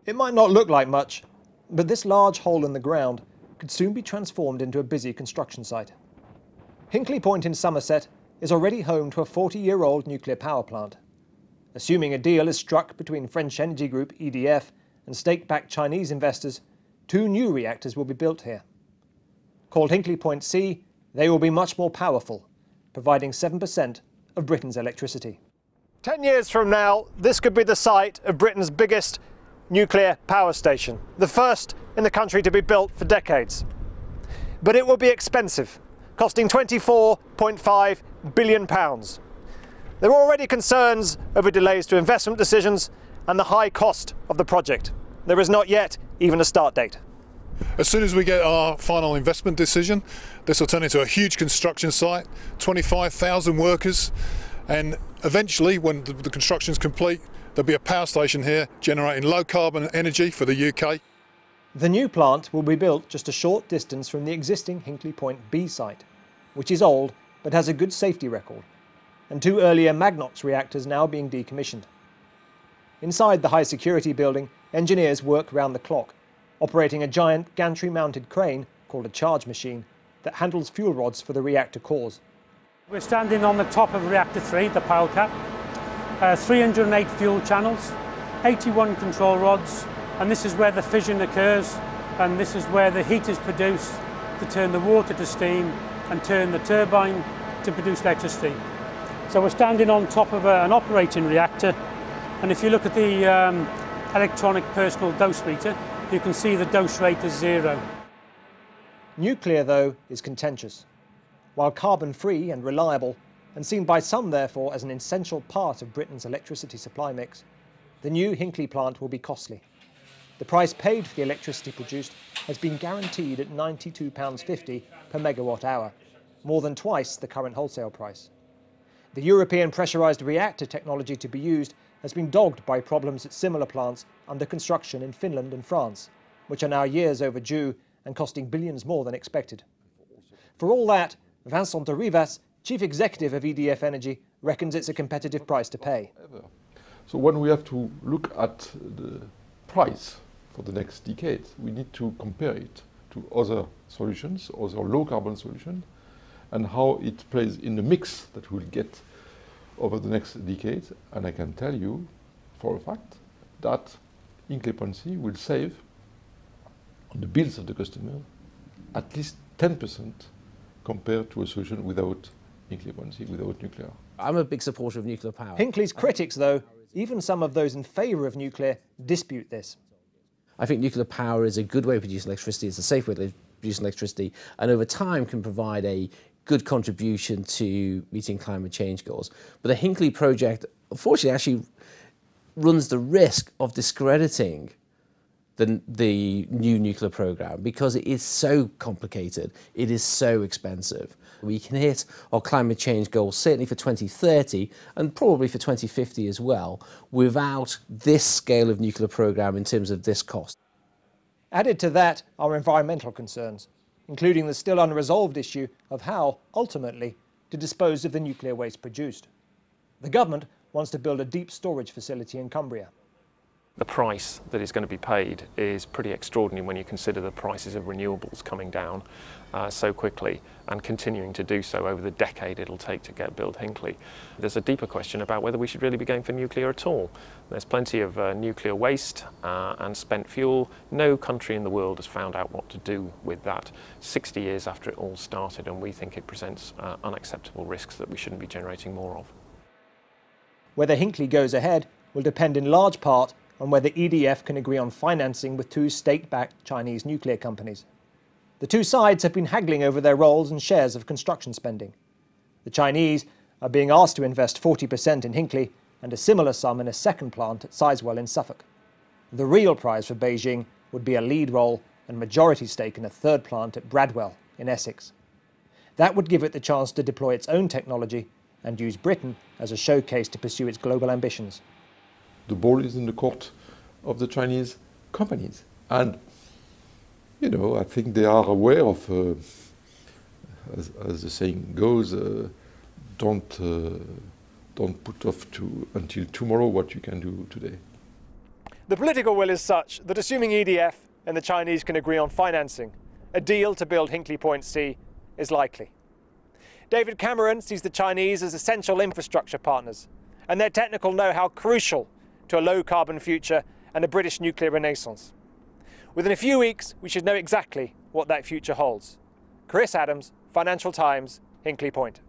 It might not look like much, but this large hole in the ground could soon be transformed into a busy construction site. Hinkley Point in Somerset is already home to a 40-year-old nuclear power plant. Assuming a deal is struck between French energy group EDF and stake-backed Chinese investors, 2 new reactors will be built here. Called Hinkley Point C, they will be much more powerful, providing 7% of Britain's electricity. 10 years from now, this could be the site of Britain's biggest nuclear power station, the first in the country to be built for decades. But it will be expensive, costing £24.5 billion. There are already concerns over delays to investment decisions and the high cost of the project. There is not yet even a start date. As soon as we get our final investment decision, this will turn into a huge construction site, 25,000 workers, and eventually, when the construction is complete, there'll be a power station here generating low carbon energy for the UK. The new plant will be built just a short distance from the existing Hinkley Point B site, which is old but has a good safety record, and 2 earlier Magnox reactors now being decommissioned. Inside the high security building, engineers work round the clock, operating a giant gantry-mounted crane called a charge machine that handles fuel rods for the reactor cores. We're standing on the top of reactor 3, the pile cap. 308 fuel channels, 81 control rods, and this is where the fission occurs, and this is where the heat is produced to turn the water to steam and turn the turbine to produce electricity. So we're standing on top of an operating reactor, and if you look at the electronic personal dose meter, you can see the dose rate is 0. Nuclear, though, is contentious. While carbon-free and reliable, and seen by some therefore as an essential part of Britain's electricity supply mix, the new Hinkley plant will be costly. The price paid for the electricity produced has been guaranteed at £92.50 per megawatt hour, more than twice the current wholesale price. The European pressurised reactor technology to be used has been dogged by problems at similar plants under construction in Finland and France, which are now years overdue and costing billions more than expected. For all that, Vincent de Rivas, Chief Executive of EDF Energy, reckons it's a competitive price to pay. So when we have to look at the price for the next decade, we need to compare it to other solutions, other low-carbon solutions, and how it plays in the mix that we'll get over the next decade. And I can tell you for a fact that Hinkley Point C will save on the bills of the customer at least 10% compared to a solution without Hinkley Point C, without nuclear. I'm a big supporter of nuclear power. Hinkley's critics, though, even some of those in favour of nuclear, dispute this. I think nuclear power is a good way to produce electricity, it's a safe way to produce electricity, and over time can provide a good contribution to meeting climate change goals. But the Hinkley project, unfortunately, actually runs the risk of discrediting the new nuclear program because it is so complicated, it is so expensive. We can hit our climate change goals certainly for 2030 and probably for 2050 as well without this scale of nuclear program in terms of this cost. Added to that are environmental concerns, including the still unresolved issue of how, ultimately, to dispose of the nuclear waste produced. The government wants to build a deep storage facility in Cumbria. The price that is going to be paid is pretty extraordinary when you consider the prices of renewables coming down so quickly and continuing to do so over the decade it'll take to build Hinkley. There's a deeper question about whether we should really be going for nuclear at all. There's plenty of nuclear waste and spent fuel. No country in the world has found out what to do with that 60 years after it all started, and we think it presents unacceptable risks that we shouldn't be generating more of. Whether Hinkley goes ahead will depend in large part on whether EDF can agree on financing with 2 state-backed Chinese nuclear companies. The 2 sides have been haggling over their roles and shares of construction spending. The Chinese are being asked to invest 40% in Hinkley and a similar sum in a second plant at Sizewell in Suffolk. The real prize for Beijing would be a lead role and majority stake in a third plant at Bradwell in Essex. That would give it the chance to deploy its own technology and use Britain as a showcase to pursue its global ambitions. The ball is in the court of the Chinese companies. And, you know, I think they are aware of, as the saying goes, don't put off until tomorrow what you can do today. The political will is such that assuming EDF and the Chinese can agree on financing, a deal to build Hinkley Point C is likely. David Cameron sees the Chinese as essential infrastructure partners and their technical know-how crucial to a low-carbon future and a British nuclear renaissance. Within a few weeks, we should know exactly what that future holds. Chris Adams, Financial Times, Hinkley Point.